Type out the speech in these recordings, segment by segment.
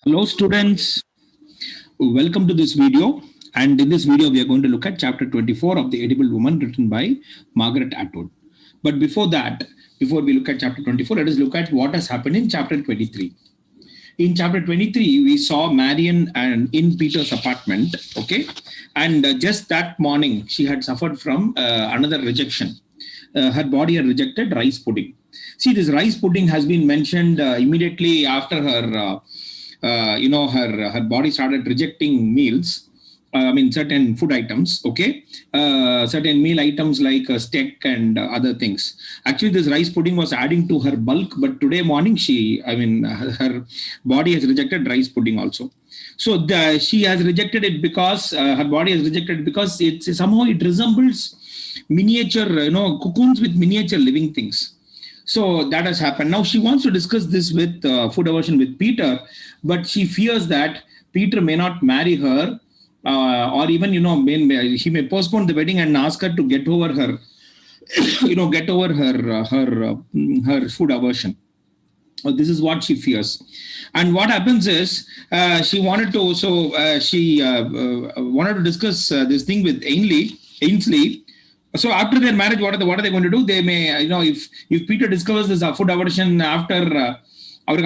Hello students, welcome to this video, and in this video we are going to look at chapter 24 of The Edible Woman written by Margaret Atwood. But before that, before we look at chapter 24, let us look at what has happened in chapter 23. In chapter 23, we saw Marion and in Peter's apartment, okay, and just that morning she had suffered from another rejection. Her body had rejected rice pudding. See, this rice pudding has been mentioned immediately after her body started rejecting meals. Certain food items, okay, certain meal items like steak and other things. Actually, this rice pudding was adding to her bulk, but today morning her body has rejected rice pudding also. So she has rejected it because her body has rejected it because it resembles miniature, cocoons with miniature living things. So that has happened. Now she wants to discuss this with food aversion with Peter, but she fears that Peter may not marry her, or even he may postpone the wedding and ask her to get over her, her food aversion. This is what she fears. And what happens is she wanted to discuss this thing with Ainsley. So after their marriage, what are they going to do? They may, if Peter discovers this food aversion after they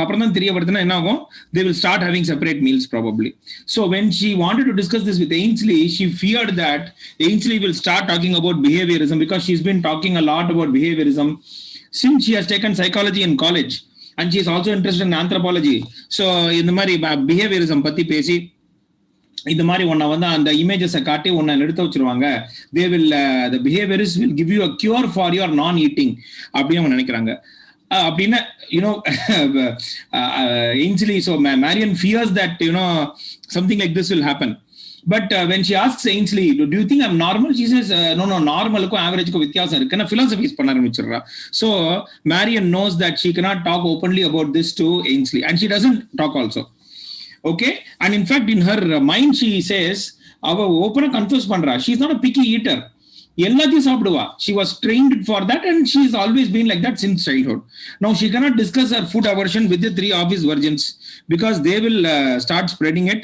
will start having separate meals probably. So when she wanted to discuss this with Ainsley, she feared that Ainsley will start talking about behaviorism, because she's been talking a lot about behaviorism since she has taken psychology in college, and she is also interested in anthropology. So in the behaviorism patti pesi இந்த மாதிரி ஒன்றை வந்து அந்த இமேஜஸை காட்டி ஒன்றை நிறுத்த வச்சிருவாங்க. They will the behaviourist will give you a cure for your non eating அப்படின்னு அவங்க நினைக்கிறாங்க. அப்படின்னு Ainsley, so Marion fears that something like this will happen. But when she asks Ainsley, do you think I'm normal? She says, no, normalக்கும் ஆவரேஜ்க்கும் வித்தியாசம் இருக்குன்னு philosophies பண்ண ஆரம்பிச்சிடுறா. So Marion knows that she cannot talk openly about this to Ainsley, and she doesn't talk also. Okay, and in fact in her mind she says, ava open confess pandra, she is not a picky eater, எல்லாத்தையும் சாப்பிடுவா. She was trained for that, and she has always been like that since childhood. Now she cannot discuss her food aversion with the three office virgins, because they will start spreading it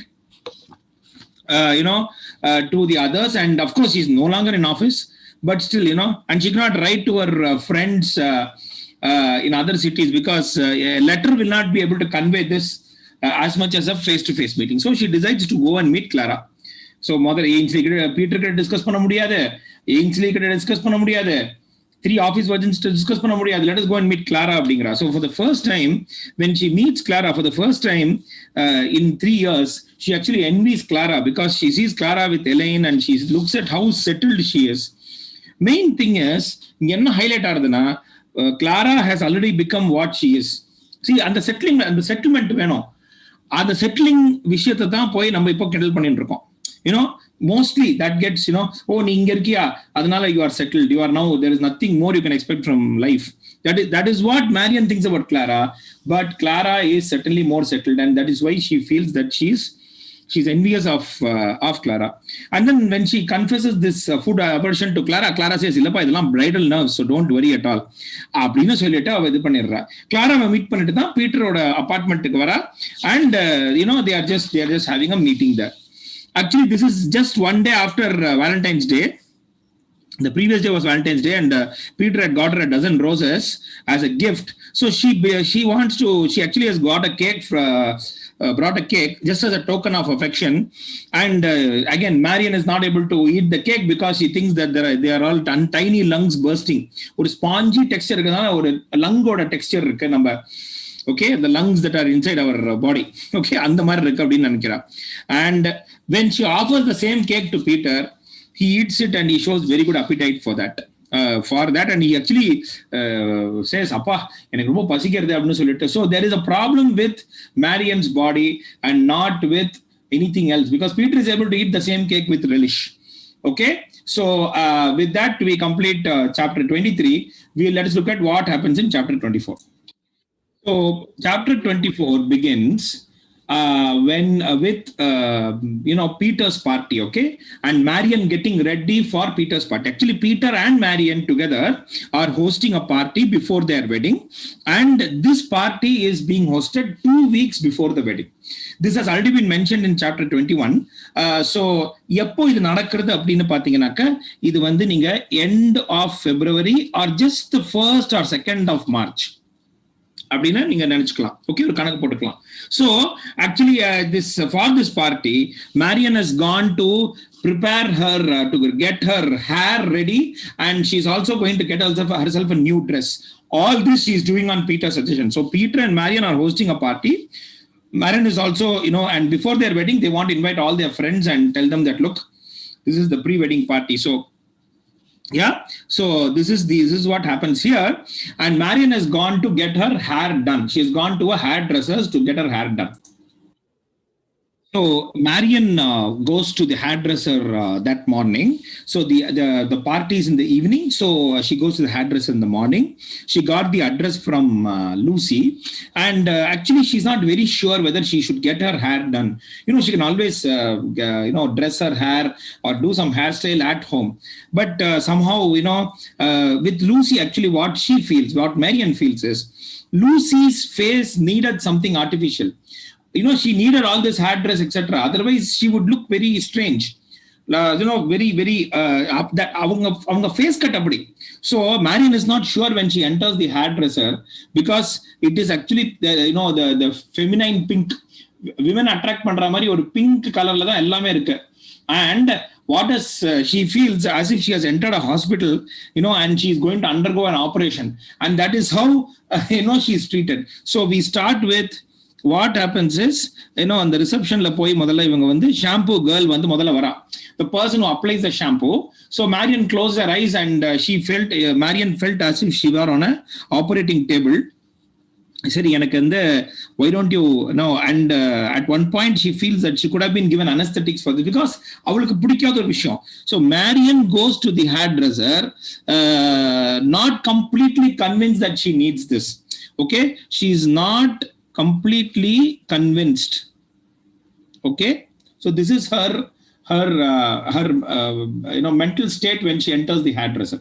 to the others, and of course she is no longer in office, but still, and she cannot write to her friends in other cities, because a letter will not be able to convey this as much as a face-to-face meeting. So she decides to go and meet Clara. So mother Ainsley Peter கிட்ட discuss பண்ண முடியாது, Ainsley கிட்ட discuss பண்ண முடியாது, three office virgins to discuss பண்ண முடியாது, let us go and meet Clara அப்படிங்கறா. So for the first time, when she meets Clara for the first time in 3 years, she actually envies Clara, because she sees Clara with Elaine and she looks at how settled she is. Main thing is இங்க என்ன highlight ஆகுதுன்னா, Clara has already become what she is. See, அந்த settlement வேணும். அந்த settling விஷயத்தை தான் போய் நம்ம இப்போ கிண்டல் பண்ணிட்டு இருக்கோம். Mostly that gets, நீ இங்க இருக்கியா அதனால you are settled, you are now, there is nothing more you can expect from life. That is what Marion thinks about Clara, but Clara is certainly more settled, and that is why she feels that she's envious of Clara. And then when she confesses this food aversion to Clara says, இல்லப்பா இதெல்லாம் bridal nerves, so don't worry at all அப்படின்னு சொல்லிட்டு அவ இது பண்ணிடுறா. கிளாராவை meet பண்ணிட்டு தான் பீட்டரோட அபார்ட்மெண்ட்டுக்கு வரா, and they are just having a meeting there. Actually this is just one day after Valentine's Day. The previous day was Valentine's Day, and Peter had got her a dozen roses as a gift. So she actually has got a cake brought a cake just as a token of affection. And again, Marion is not able to eat the cake because she thinks that they are all tiny lungs bursting. ஒரு spongy texture இருக்குதான, ஒரு லங்கோட texture இருக்கு நம்ம, okay, the lungs that are inside our body, okay, அந்த மாதிரி இருக்கு அப்படின்னு நினைக்கிறா. And when she offers the same cake to Peter, he eats it and he shows very good appetite for that. And he actually says, அப்பா எனக்கு ரொம்ப பசிக்கிறது அப்படின்னு சொல்லிட்டு. So there is a problem with Marion's body and not with anything else, because Peter is able to eat the same cake with relish. Okay, so with that we complete chapter 23. Let us look at what happens in chapter 24. So chapter 24 begins Peter's party, okay, and Marian getting ready for Peter's party. Actually, Peter and Marian together are hosting a party before their wedding, and this party is being hosted 2 weeks before the wedding. This has already been mentioned in chapter 21. So எப்போ இது நடக்கிறது அப்படின்னு பாத்தீங்கன்னாக்க இது வந்து நீங்க end of February or just the 1st or 2nd of March அப்படின்னா நீங்க நினைச்சுக்கலாம். ஓகே, ஒரு கணக்கு போட்டுக்கலாம். So actually for this party, Marian has gone to prepare her to get her hair ready, and she's also going to get herself a new dress. All this she's doing on Peter's suggestion. So Peter and Marian are hosting a party. Marian is also, and before their wedding, they want to invite all their friends and tell them that, look, this is the pre-wedding party. So, yeah, so this is what happens here. And Marian has gone to get her hair done. She's gone to a hairdresser's to get her hair done. So Marian goes to the hairdresser that morning. So the party is in the evening. So she goes to the hairdresser in the morning. She got the address from Lucy, and actually she's not very sure whether she should get her hair done. She can always dress her hair or do some hairstyle at home. But somehow with Lucy, actually what Marian feels is Lucy's face needed something artificial. She needed all this hairdress, etc. Otherwise, she would look very strange. Very, very, that avanga face cut apdi. So, Marian is not sure when she enters the hairdresser because it is actually, the feminine pink. Women attract pandra mari or pink color la dhaan ellame irukku. And what does she feels as if she has entered a hospital, and she is going to undergo an operation. And that is how, she is treated. So, we start with, what happens is, on the reception la poi modalla ivanga vandu shampoo girl vandu modalla vara, the person who applies the shampoo. So Marian closed her eyes and Marian felt as if she were on a operating table. Seri எனக்கு வந்து why don't you know, and at one point she feels that she could have been given anesthetics for this because அவளுக்கு பிடிக்காத ஒரு விஷயம். So Marian goes to the hairdresser not completely convinced that she needs this. Okay, she is not completely convinced. Okay, so this is her mental state when she enters the hairdresser.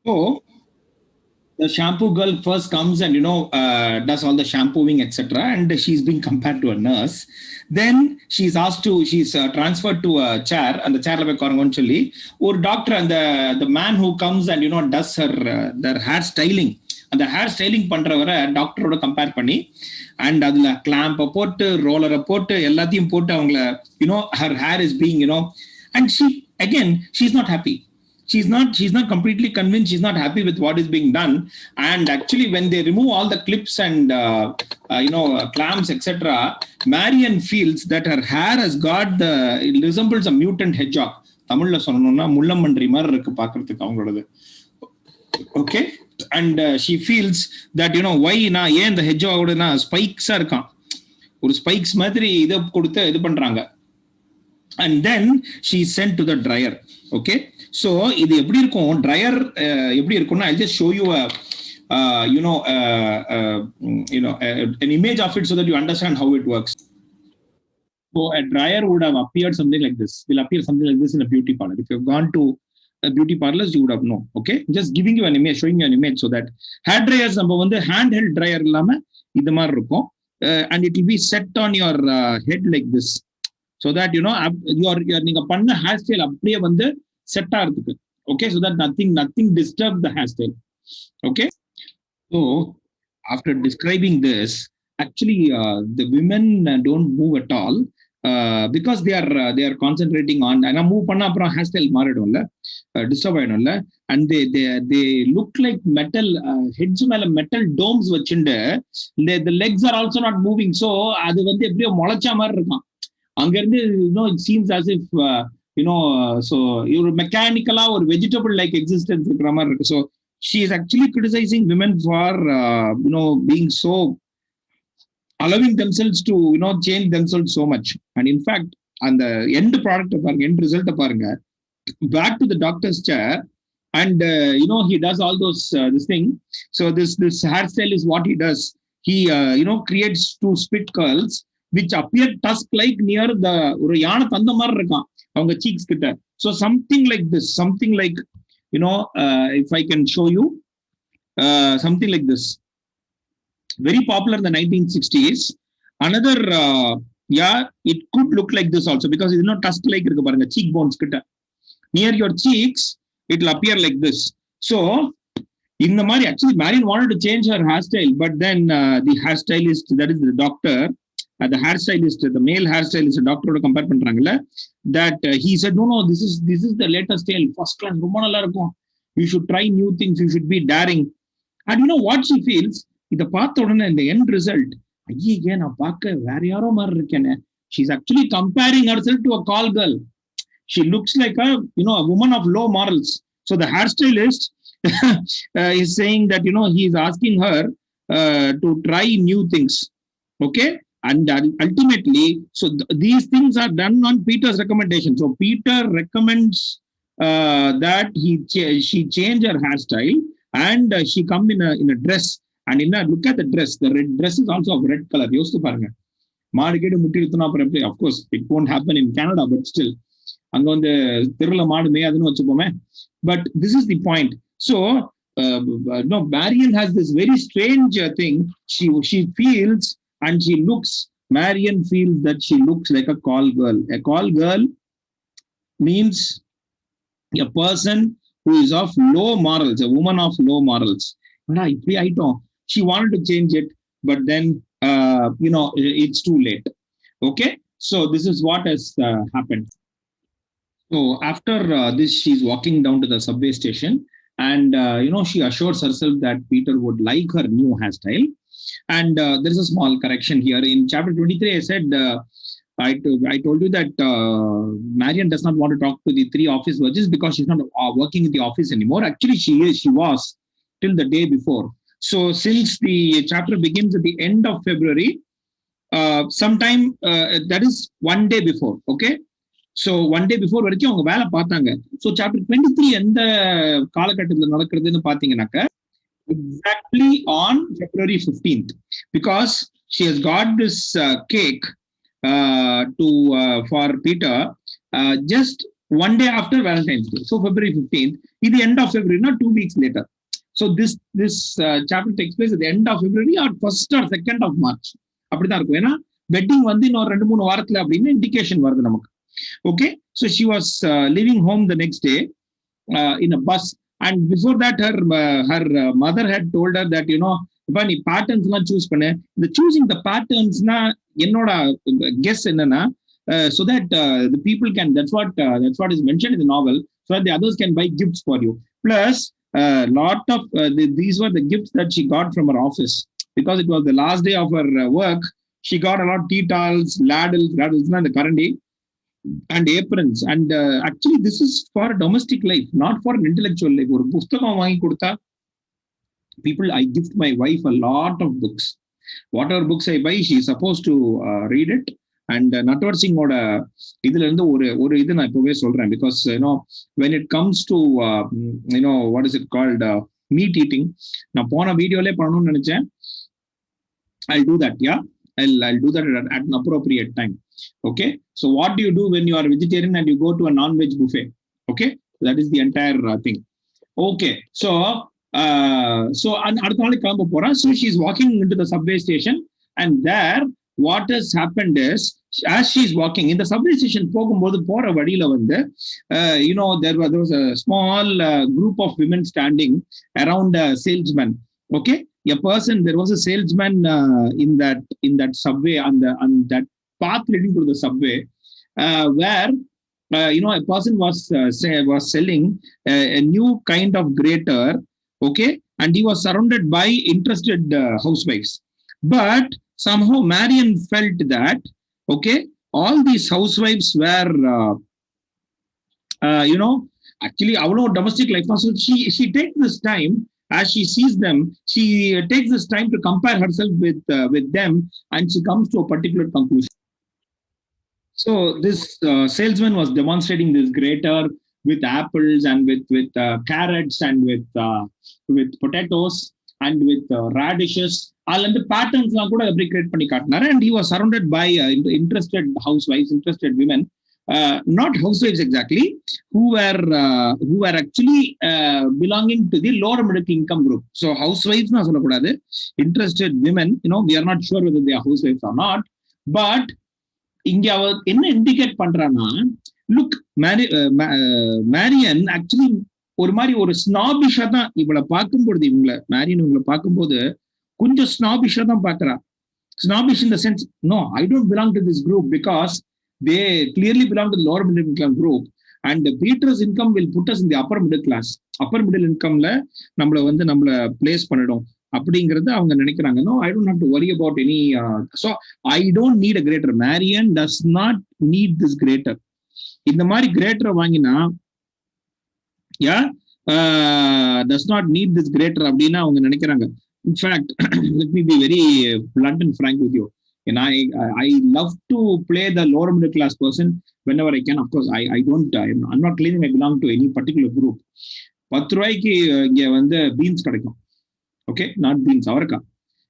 So the shampoo girl first comes and does all the shampooing, etc., and she's being compared to a nurse. Then she's transferred to a chair, and the chair la poi koranga solli or doctor, and the man who comes and does their hair styling, அந்த hair styling பண்றவரை டாக்டரோட compare பண்ணி, and அதுல கிளாம்ப போட்டு ரோலரை போட்டு எல்லாத்தையும் போட்டு அவங்கள her hair is being and she's not happy. She's not completely convinced. She's not happy with what is being done. And actually when they remove all the clips and clamps, etc., Marian feels that her hair has got it resembles a mutant hedgehog. தமிழ்ல சொல்லணும்னா முள்ளம்பன்றி மாதிரி இருக்கு பாக்குறதுக்கு அவங்களோடது. Okay, and she feels that why நான் ஏன் இந்த ஹெட்ஜாகோட நான் ஸ்பைக்ஸா இருக்கான், ஒரு ஸ்பைக்ஸ் மாதிரி இதை கொடுத்து இது பண்றாங்க. And then she sent to the dryer. Okay, so இது எப்படி இருக்கும், dryer எப்படி இருக்கும்னா I'll just show you an image of it so that you understand how it works. So a dryer would have appeared something like this, will appear something like this in a beauty parlor. If you've gone to beauty parlors, you would have known. Okay, just giving you an image, showing you an image so that hair dryers நம்ம வந்து handheld dryer இல்லாம இந்த மாதிரி இருக்கும், and it will be set on your head like this so that your நீங்க பண்ண hair style அப்படியே வந்து செட் ஆகிறதுக்கு. Okay, so that nothing disturb the hair style. Okay, so after describing this, actually the women don't move at all. Because they are concentrating on and move பண்ண அப்புறம் hair style மாறிடும்ல, disturb ஆயிடும்ல, and they look like metal heads மேல metal domes வச்சுண்டு the legs are also not moving. So அது வந்து எப்படியோ முளைச்ச மாதிரி இருக்கும் அங்க இருந்து. It seems as if so ஒரு மெக்கானிக்கலா ஒரு வெஜிடபிள் லைக் எக்ஸிஸ்டன்ஸ் இருக்கிற மாதிரி இருக்கு. So she is actually criticizing women for being so allowing themselves to change themselves so much. And in fact, and the end product பாருங்க, end result பாருங்க, back to the doctor's chair, and he does all those this thing. So this hairstyle is what he does. he creates two spit curls which appear tusk-like near the ஒரு யானை தந்த மாதிரி இருக்கான் அவங்க cheeks கிட்ட. So something like this, something like, if I can show you, something like this. Very popular in the 1960s. Another, it could look like this also because it's not tusk-like இருக்கு பாருங்க, cheekbones கிட்ட. Near your cheeks, it will appear like this. So, in the Mari, actually, Marion wanted to change her hairstyle, but then the hairstylist, that is the doctor, the hairstylist, the male hairstylist, the doctor to compare பண்றாங்கல்ல, that he said, no, this is the latest style, first class, ரொம்ப நல்லா இருக்கும். You should try new things, you should be daring. And you know what she feels? இதை பார்த்த உடனே இந்த end result, ஐயே நான் பார்க்க வேற யாரோ மாதிரி இருக்கேனே. She's actually comparing herself to a call girl. She looks like a woman of low morals. So the hairstylist is saying that, he is asking her to try new things. Okay. And ultimately, so these things are done on Peter's recommendation. So Peter recommends that she change her hairstyle and she come in a dress. And look at the dress. The red dress is also of red color. Of course, it won't happen in Canada, but still. அங்க வந்து தெருல மாடு மேயாதுன்னு வச்சுப்போமே. But this is the point. So Marion has this very strange thing. She feels and she looks. Marion feels that she looks like a call girl. A call girl means a person who is of low morals, a woman of low morals. She wanted to change it, but then it's too late. Okay, so this is what has happened. So after this, she's walking down to the subway station, and she assures herself that Peter would like her new hairstyle. And there is a small correction here. In chapter 23, I said I told you that Marion does not want to talk to the three office workers because she's not working in the office anymore. Actually, she was till the day before. So since the chapter begins at the end of February, sometime that is one day before. Okay. So one day before வரைக்கும் அவங்க வேலை பார்த்தாங்க. So chapter 23 எந்த காலகட்டத்தில் நடக்கிறதுன்னு பாத்தீங்கன்னாக்க exactly on February 15th, because she has got this cake for Peter just one day after Valentine's Day. So February 15th is the end of February, not 2 weeks later. So this chapter takes place at the end of February or 1st or 2nd of March. அப்படிதான் இருக்கும். ஏன்னா wedding வந்து இன்னொரு 2-3 வாரத்துல அப்படின்னு indication வருது நமக்கு. Okay, so she was leaving home the next day in a bus, and before that her mother had told her that இப்ப நீ பேட்டர்ன்ஸ் எல்லாம் சூஸ் பண்ணு. இந்த சூசிங் த பேட்டர்ன்ஸ்னா என்னோட கெஸ் என்னன்னா so that the people can, that's what is mentioned in the novel, so that the others can buy gifts for you. Plus lot of these were the gifts that she got from her office, because it was the last day of her work. She got a lot of tea towels, ladles na the current and aprons. And actually this is for domestic life, not for an intellectual life. Or pustakam vaangi kodutha, people, I gift my wife a lot of books. Whatever books I buy, she is supposed to read it. And Natwar Singh oda idhula irundhu ஒரு இது நான் இப்பவே சொல்றேன், because when it comes to what is it called, meat eating, நான் போன வீடியோலே பண்ணணும்னு நினைச்சேன். I'll do that. Yeah, I'll do that at an appropriate time. Okay, so what do you do when you are a vegetarian and you go to a non-veg buffet? Okay, that is the entire thing. Okay, so அடுத்த நாளைக்கு கிளம்ப போறா. So she's walking into the subway station, and there what has happened is, as she's walking in the subway station, போகும்போது போற வழியில வந்து there was a small group of women standing around a salesman. Okay, there was a salesman in that subway, on that path leading to the subway, where a person was selling a new kind of grater. Okay, and he was surrounded by interested housewives. But somehow Marion felt that all these housewives were actually avlo domestic life. So she takes this time, as she sees them, she takes this time to compare herself with them, and she comes to a particular conclusion. So this salesman was demonstrating this grater with apples and with carrots and with potatoes and with radishes அதுல இருந்து பேட்டர்ன்ஸ்லாம் கூட எப்படி create பண்ணி காட்டினாரு. And he was surrounded by interested ஹவுஸ் வைஃப்ஸ், interested women, not housewives exactly, who were actually belonging to the lower middle income group. So housewives na solla kodadu, interested women, we are not sure whether they are housewives or not, but இங்க அவ என்ன indicate பண்றான்னா, look Marian actually ஒரு மாதிரி ஒரு ஸ்னாபிஷா தான் இவளை பார்க்கும்போது, மேரியன் இவங்களை பார்க்கும்போது கொஞ்சம் ஸ்னாபிஷா தான் பாக்குறா. Snobbish in the sense, no I don't belong to this group because they clearly belong to the lower middle income group, and Peter's income will put us in the upper middle class. upper middle incomeல நம்மள place பண்ணிடும் அப்படிங்கறது அவங்க நினைக்கிறாங்க. No, I don't have to worry about any so I don't need a greater. Marian does not need this greater. இந்த மாதிரி greater வாங்கினா does not need this greater அப்படின்னா அவங்க நினைக்கிறாங்க. In fact, let me be very blunt and frank with you. And I love to play the lower middle class person whenever I can. Of course, I'm not claiming I belong to any particular group. 10 ரூபாய்க்கு இங்க வந்து beans கிடைக்கும். Okay, not beans, அவரைக்கா.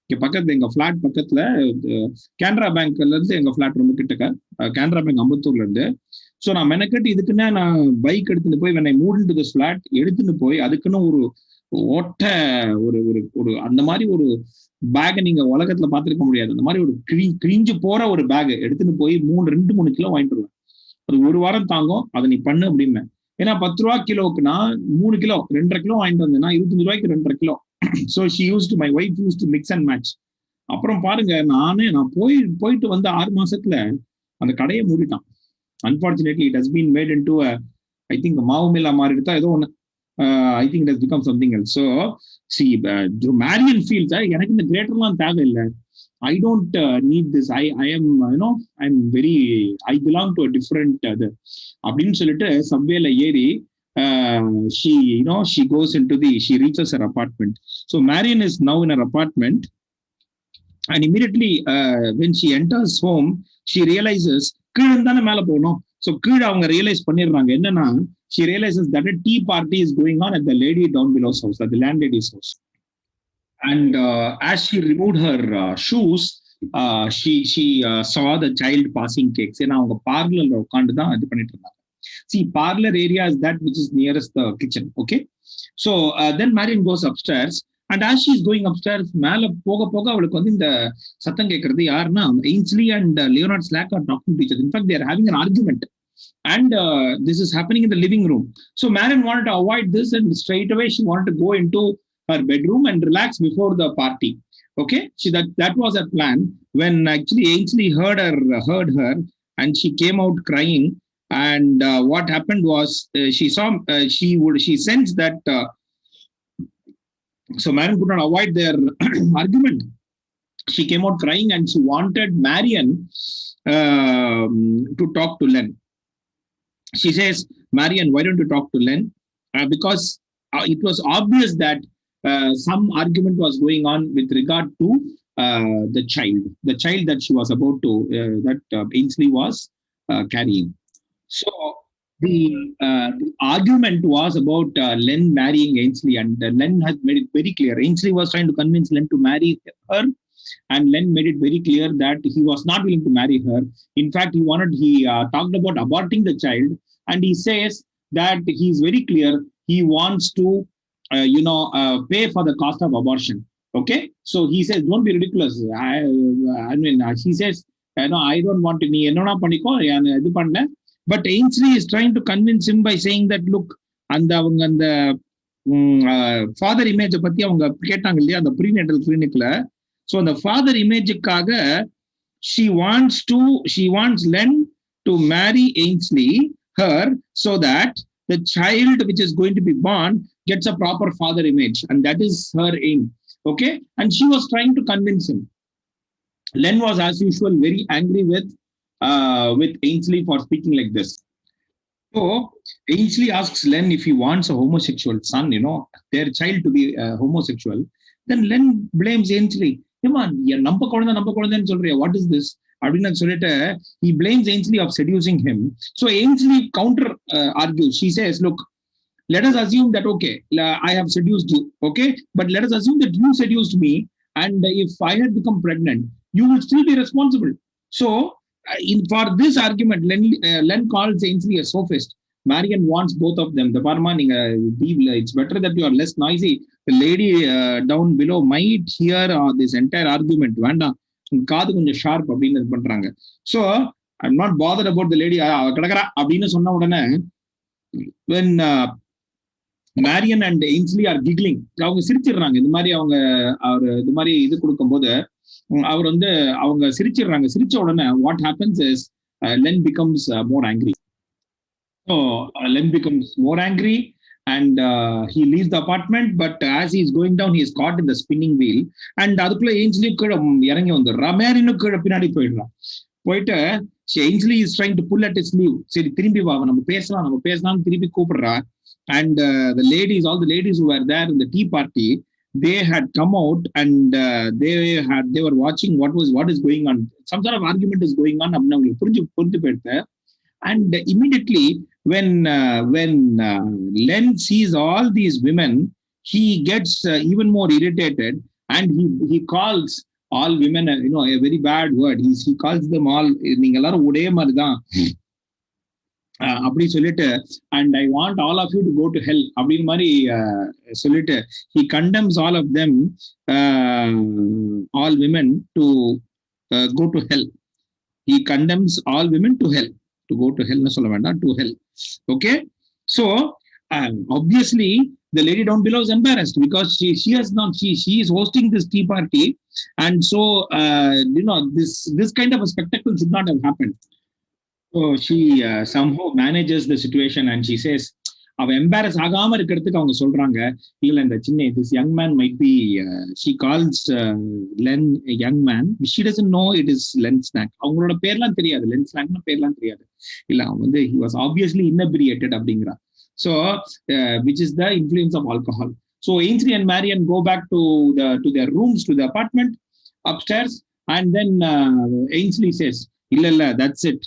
இங்க பக்கத்துல எங்க plot பக்கத்துல கேனரா பேங்க்ல இருந்து எங்க பிளாட் ரொம்ப கிட்டக்க, கேனரா பேங்க் அம்பத்தூர்ல இருந்து. ஸோ நான் மெனக்கட்டு இதுக்குன்னா நான் பைக் எடுத்துட்டு போய் when I moved into this flat எடுத்துட்டு போய் அதுக்குன்னு ஒரு ஓட்ட ஒரு அந்த மாதிரி ஒரு பேக் நீங்க உலகத்துல பாத்துருக்க முடியாது. அந்த மாதிரி ஒரு கிழிஞ்சு போற ஒரு பேக் எடுத்துட்டு போய் 2-3 கிலோ வாங்கிட்டு வருவேன். அது ஒரு வாரம் தாங்கும், அதை நீ பண்ணு அப்படின்னு. ஏன்னா 10 ரூபா கிலோக்குன்னா 3 கிலோ 2.5 கிலோ வாங்கிட்டு வந்தேன்னா 25 ரூபாய்க்கு 2.5 கிலோ. So my wife use to mix and match. அப்புறம் பாருங்க, நான் போயிட்டு வந்து 6 மாசத்துல அந்த கடையை மூடிட்டான். Unfortunately it has been made into I think மாவு மில்லா மாறிட்டு தான் ஏதோ ஒன்று. I think it has become something else. So, see, Marian feels எனக்கு இந்த கிரேட்டர்லாம் தேவை இல்லை. I don't need this. I am, I belong to a different அப்படின்னு சொல்லிட்டு சப்வேல ஏறி she goes into she reaches her apartment. So Marian is now in her apartment, and immediately when she enters home, she realizes கீழே தானே மேல போகணும். So கீழே அவங்க realise பண்ணிடுறாங்க என்னன்னா, she realizes that a tea party is going on at the lady down below's house, at the landlady's house. And as she removed her shoes, she saw the child passing cakes. ஏன்னா அவங்க பார்லர்ல உட்காந்து தான் இது பண்ணிட்டு இருந்தாங்க. See, parlor area is that which is nearest the kitchen. Okay, so then Marian goes upstairs, and as she is going upstairs, மேல போக அவளுக்கு வந்து இந்த சத்தம் கேட்கறது யாருன்னா, Ainsley and Leonard Slack are talking to each other. In fact, they are having an argument. And this is happening in the living room. So Marian wanted to avoid this, and straight away she wanted to go into her bedroom and relax before the party. Okay, that was her plan. When actually Ainsley heard her, and she came out crying. And what happened was she sensed that. So Marian could not avoid their argument. She came out crying, and she wanted Marian to talk to Len. She says, Marian, why don't you talk to Len? Because it was obvious that some argument was going on with regard to the child that she was about to, that Ainsley was carrying. So the argument was about Len marrying Ainsley, and Len has made it very clear. Ainsley was trying to convince Len to marry her, and Len made it very clear that he was not willing to marry her. In fact, he talked about aborting the child, and he says that he is very clear he wants to pay for the cost of abortion. Okay, so he says, don't be ridiculous. He says, no, I don't want to. நீ என்னன்னா பண்ணிக்கோ, இது பண்ண. But Ainsley is trying to convince him by saying that, look, அவங்க அந்த father இமேஜை பத்தி அவங்க கேட்டாங்க இல்லையா அந்த ப்ரீநேட்டல் கிளினிக்ல. ஸோ அந்த father இமேஜுக்காக she wants Len to marry Ainsley her, so that the child which is going to be born gets a proper father image, and that is her aim. Okay, and she was trying to convince him. Len was, as usual, very angry with Ainsley for speaking like this. So Ainsley asks Len if he wants a homosexual son, their child to be homosexual. Then Len blames Ainsley. ஏமா நம்ம குழந்தைன்னு சொல்றியா, what is this அப்படின்னு சொல்லிட்டு he blames Ainsley of seducing him. So Ainsley counter argues. She says, look, let us assume that, okay, I have seduced you, okay, but let us assume that you seduced me, and if I had become pregnant, you will still be responsible. So for this argument, Len calls Ainsley a sophist. Marian wants both of them. The Parma, it's better that you are less noisy. The lady down below might hear this entire argument. Vanda, காது கொஞ்சம் sharp அப்படின்னு இது பண்றாங்க. So I'm not bothered about the lady கிடக்குறா அப்படின்னு சொன்ன உடனே when Marian and Ainsley are giggling, அவங்க சிரிச்சிடுறாங்க. இந்த மாதிரி அவங்க அவர் இது மாதிரி இது கொடுக்கும்போது அவர் வந்து அவங்க சிரிச்சிடுறாங்க. சிரிச்ச உடனே what happens is Len becomes more angry. So Len becomes more angry and he leaves the apartment, but as he is going down, he is caught in the spinning wheel. And அதுக்குள்ள Ainsley கீழே இறங்கி வந்துடுறா. மேரியனும் கீழே பின்னாடி போயிடுறான். போயிட்டு Ainsley is trying to pull at his sleeve. சரி திரும்பி வா, நம்ம பேசலாம் திருப்பி கூப்பிடுறா. And all the ladies who were there in the tea party, they had come out and they were watching what is going on. Some sort of argument is going on. அப்படின்னு அவங்களுக்கு புரிஞ்சு போயிடுது. And immediately when Len sees all these women, he gets even more irritated and he calls all women, a very bad word. He calls them all, நீங்க எல்லாரும் ஒரே மாதிரி தான் அப்படி சொல்லிட்டு, and I want all of you to go to hell அப்படின்னு மாதிரி சொல்லிட்டு he condemns all of them, all women to go to hell. He condemns all women to hell. To go to hell, சொல்ல வேண்டாம், to hell. Okay, so obviously the lady down below is embarrassed because she has not, she is hosting this tea party, and so this kind of a spectacle should not have happened. So she somehow manages the situation and she says, அவ embarrass ஆகாம இருக்கிறதுக்கு அவங்க சொல்றாங்க, இல்ல இந்த சின்ன this young man might be, she calls Len a young man. She doesn't know it is Len Snack. அவங்களோட பேர்லாம் தெரியாது, Len Snackனா பேர்லாம் தெரியாது. இல்ல அவன் வந்து he was obviously inebriated அப்படிங்கிறா. So which is the influence of alcohol. So Ainsley and Marian go back to their rooms, to the apartment upstairs, and then Ainsley says, இல்ல that's it,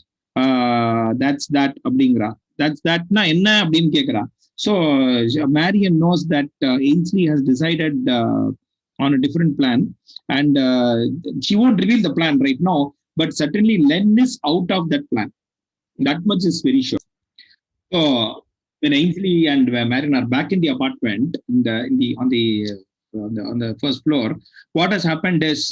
that's that அப்படிங்கிறா. That's that na enna appdin kekra. So Marian knows that Ainsley has decided on a different plan, and she won't reveal the plan right now, but certainly Len is out of that plan. That much is very sure. So when Ainsley and Marian are back in the apartment on the first floor, what has happened is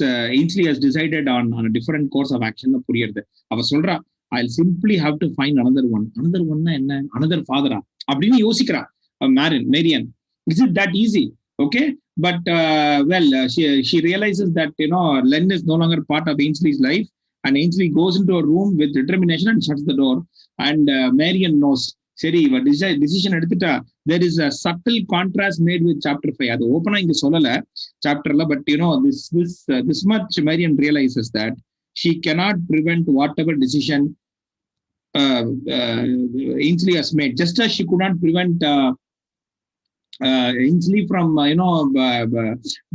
Ainsley has decided on a different course of action. புரியுது, அவ சொல்றா, I'll simply have to find another one. Another one na enna? Another father அப்படின்னு யோசிக்கிறா Marian. Is it that easy? Okay, but she realizes that Len is no longer part of Ainsley's life, and Ainsley goes into a room with determination and shuts the door. And Marian knows, சரி இவ decision எடுத்துட்டா. There is a subtle contrast made with chapter 5. அது ஓப்பனா இங்க சொல்லல சாப்டர்ல, but this much Marian realizes that she cannot prevent whatever decision Ainsley has made, just as she could not prevent Ainsley from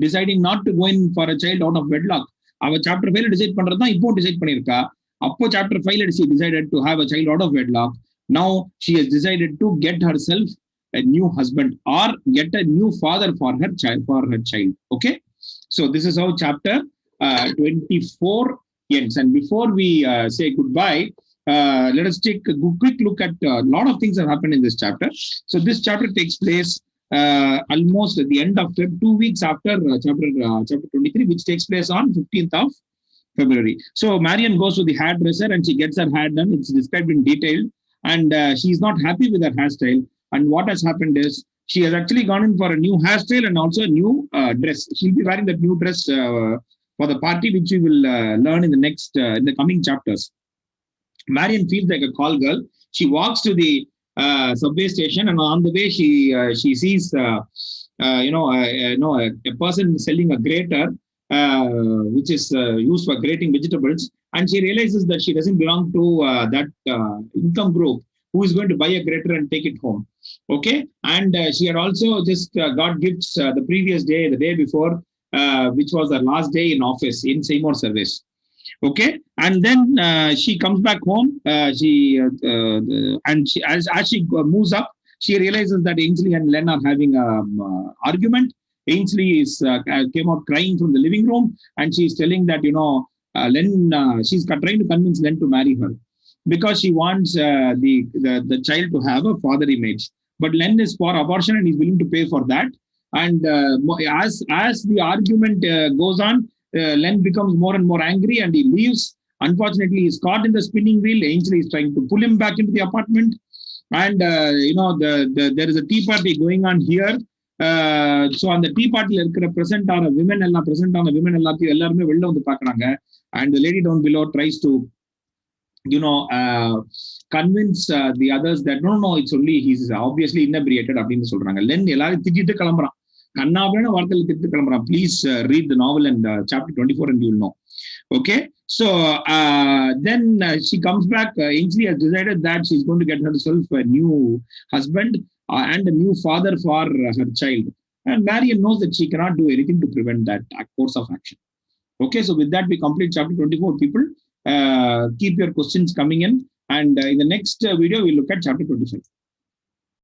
deciding not to go in for a child out of wedlock. அவ chapter 5 decide பண்றதா இப்போ decide பண்ணிருக்கா. அப்போ chapter 5 she decided to have a child out of wedlock. Now she has decided to get herself a new husband or get a new father for her child. Okay, so this is how chapter 24 ends. And before we say goodbye, let us take a quick look at a lot of things that happened in this chapter. So this chapter takes place almost at the end of 2 weeks after chapter 23, which takes place on 15th of February. So Marian goes to the hairdresser and she gets her hair done. It's described in detail, and she is not happy with her hairstyle. And what has happened is she has actually gone in for a new hairstyle and also a new dress. She'll be wearing that new dress for the party, which we will learn in the coming chapters. Marian feels like a call girl. She walks to the subway station, and on the way she sees a person selling a grater, which is used for grating vegetables, and she realizes that she doesn't belong to that income group who is going to buy a grater and take it home. Okay, and she had also just got gifts the previous day, the day before, which was her last day in office in Seymour service. Okay, and then she comes back home. As she moves up, she realizes that Ainsley and Len are having an argument, Ainsley came out crying from the living room, and she's telling that, Len, she's trying to convince Len to marry her because she wants the child to have a father image. But Len is for abortion and he's willing to pay for that. And as the argument goes on, Len becomes more and more angry and he leaves. Unfortunately, he's caught in the spinning wheel. Ainsley is trying to pull him back into the apartment. And, there is a tea party going on here. So on the tea party present are women present on the women எல்லாருமே வெளில வந்து பார்க்கறாங்க. And the lady down below tries to convince the others that no, it's only he's obviously inebriated அப்படின்னு சொல்றாங்க. Len எல்லாரும் திட்டிட்டு கிளம்புறான். கண்ணாபுரான வார்த்தையில திட்டு கிளம்புறான். Please read the novel and chapter 24 and you'll know. Okay, so then she comes back. Ainsley has decided that she's going to get herself a new husband and a new father for her child. And Marian knows that she cannot do anything to prevent that course of action. Okay, so with that we complete chapter 24, people. Keep your questions coming in, and in the next video we'll look at chapter 25.